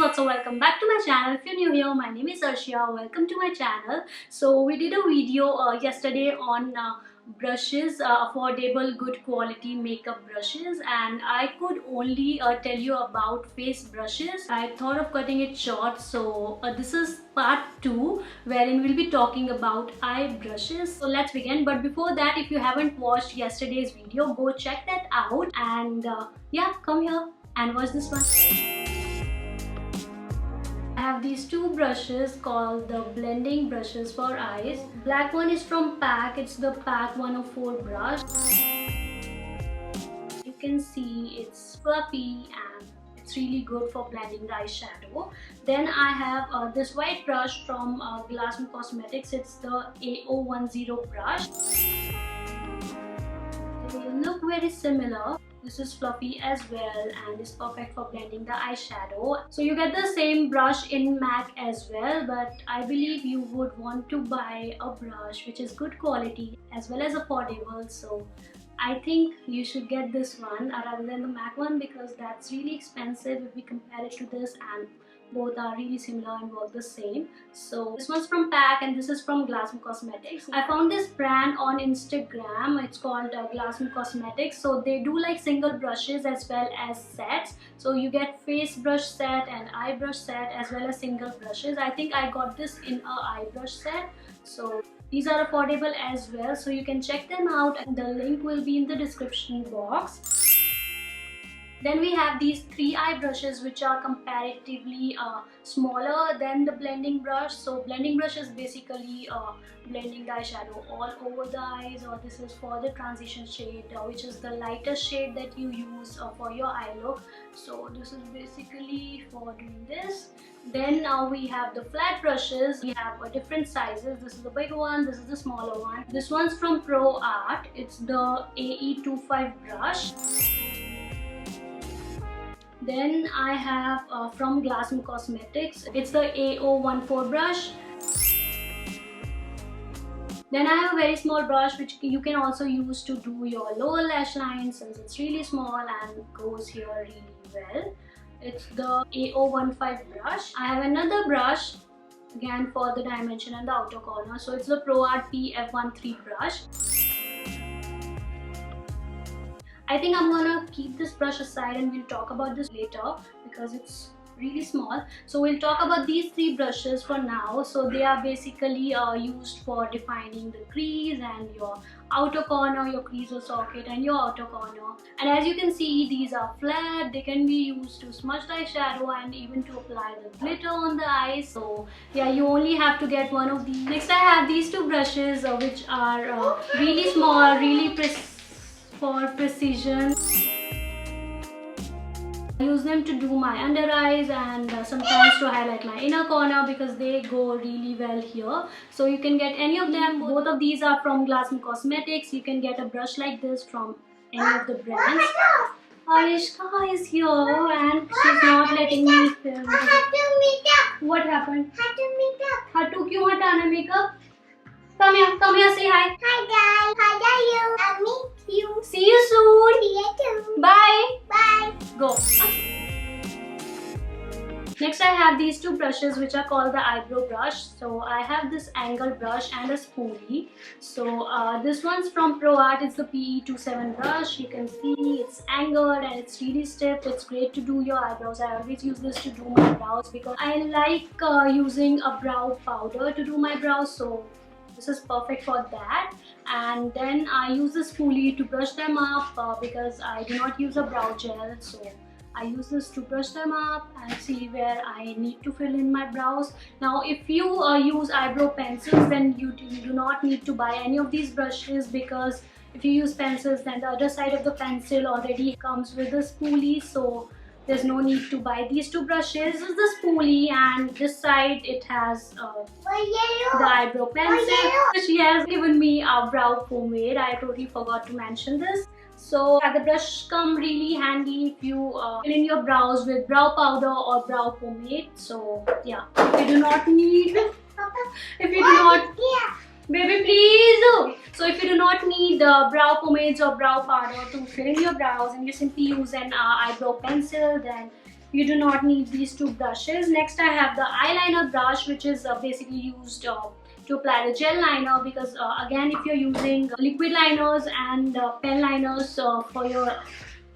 what's up, welcome back to my channel. If you're new here, my name is Arshia. Welcome to my channel. So we did a video yesterday on brushes, affordable good quality makeup brushes, and I could only tell you about face brushes. I thought of cutting it short, so this is part 2 wherein we'll be talking about eye brushes. So let's begin, but before that, if you haven't watched yesterday's video, go check that out, and yeah, come here and watch this one. I have these two brushes called the blending brushes for eyes. Black one is from PAC. It's the PAC 104 brush. You can see it's fluffy and it's really good for blending the eyeshadow. Then I have this white brush from Glassman Cosmetics. It's the A010 brush. They look very similar. This is fluffy as well and is perfect for blending the eyeshadow. So you get the same brush in MAC as well, but I believe you would want to buy a brush which is good quality as well as affordable. So I think you should get this one rather than the MAC one, because that's really expensive if we compare it to this, and both are really similar and work the same. So this one's from PAC and this is from Glassman Cosmetics. I found this brand on Instagram. It's called Glassman Cosmetics. So they do like single brushes as well as sets. So you get face brush set and eye brush set as well as single brushes. I think I got this in a eye brush set. So these are affordable as well, so you can check them out and the link will be in the description box. Then we have these 3 eye brushes which are comparatively smaller than the blending brush. So blending brush is basically blending the eyeshadow all over the eyes, or this is for the transition shade, which is the lightest shade that you use for your eye look. So this is basically for doing this. Then now we have the flat brushes. We have different sizes. This is the big one, this is the smaller one. This one's from Pro Art. It's the AE25 brush. Then I have from Glassman Cosmetics, it's the A014 brush. Then I have a very small brush which you can also use to do your lower lash line, since it's really small and goes here really well. It's the A015 brush. I have another brush again for the dimension and the outer corner. So it's the Pro Art PF13 brush. I think I'm gonna keep this brush aside and we'll talk about this later because it's really small. So we'll talk about these 3 brushes for now. So they are basically used for defining the crease and your outer corner, your crease or socket and your outer corner. And as you can see, these are flat. They can be used to smudge the eyeshadow and even to apply the glitter on the eyes. So yeah, you only have to get one of these. Next I have these 2 brushes which are really small, really for precision. I use them to do my under eyes and sometimes to highlight my inner corner because they go really well here. So you can get any of them. Both of these are from Glassman Cosmetics. You can get a brush like this from any of the brands. Arishka is here and she's not letting me film. What happened? Hatu kyun hatana makeup? Come here, say hi. Hi guys, how are you? I miss you. See you soon. See you too. Bye. Bye. Go. Next I have these 2 brushes which are called the eyebrow brush. So I have this angle brush and a spoolie. So this one's from Pro Art. It's the PE27 brush. You can see it's angled and it's really stiff. It's great to do your eyebrows. I always use this to do my brows because I like using a brow powder to do my brows. So this is perfect for that. And then I use the spoolie to brush them up because I do not use a brow gel. So I use this to brush them up and see where I need to fill in my brows. Now if you use eyebrow pencils, then you do not need to buy any of these brushes, because if you use pencils, then the other side of the pencil already comes with a spoolie. So there's no need to buy these 2 brushes. This is the spoolie and this side it has the eyebrow pencil. She has given me a brow pomade. I totally forgot to mention this. So the brush come really handy if you fill in your brows with brow powder or brow pomade. So yeah, if you do not need, baby please. So if you do not need brow pomades or brow powder to fill in your brows and you simply use an eyebrow pencil, then you do not need these two brushes. Next I have the eyeliner brush, which is basically used to apply the gel liner, because again, if you're using liquid liners and pen liners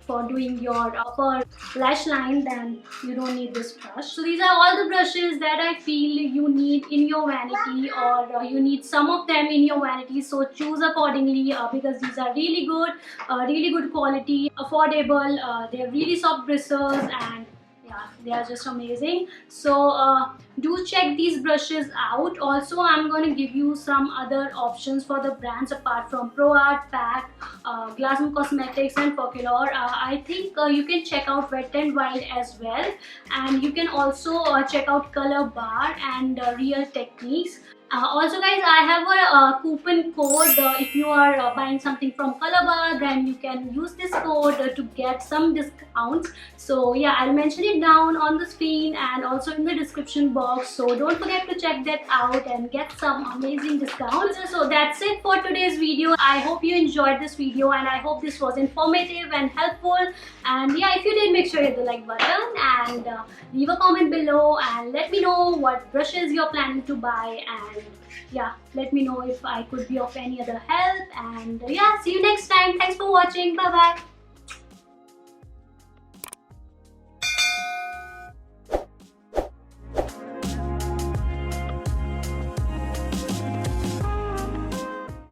for doing your upper lash line, then you don't need this brush. So these are all the brushes that I feel you need in your vanity, or you need some of them in your vanity, so choose accordingly, because these are really good quality, affordable, they're really soft bristles, and yeah, they are just amazing. So do check these brushes out. Also, I'm going to give you some other options for the brands apart from ProArt, PAC, Glasm Cosmetics and Focalure. I think you can check out Wet n Wild as well, and you can also check out Color Bar and Real Techniques. Also guys, I have a coupon code. If you are buying something from Color Bar, then you can use this code to get some discounts. So yeah, I'll mention it down on the screen and also in the description box, so don't forget to check that out and get some amazing discounts. So that's it for today's video. I hope you enjoyed this video, and I hope this was informative and helpful. And yeah, if you did, make sure you hit the like button and leave a comment below and let me know what brushes you're planning to buy, and yeah, let me know if I could be of any other help. And yeah, see you next time. Thanks for watching. Bye bye.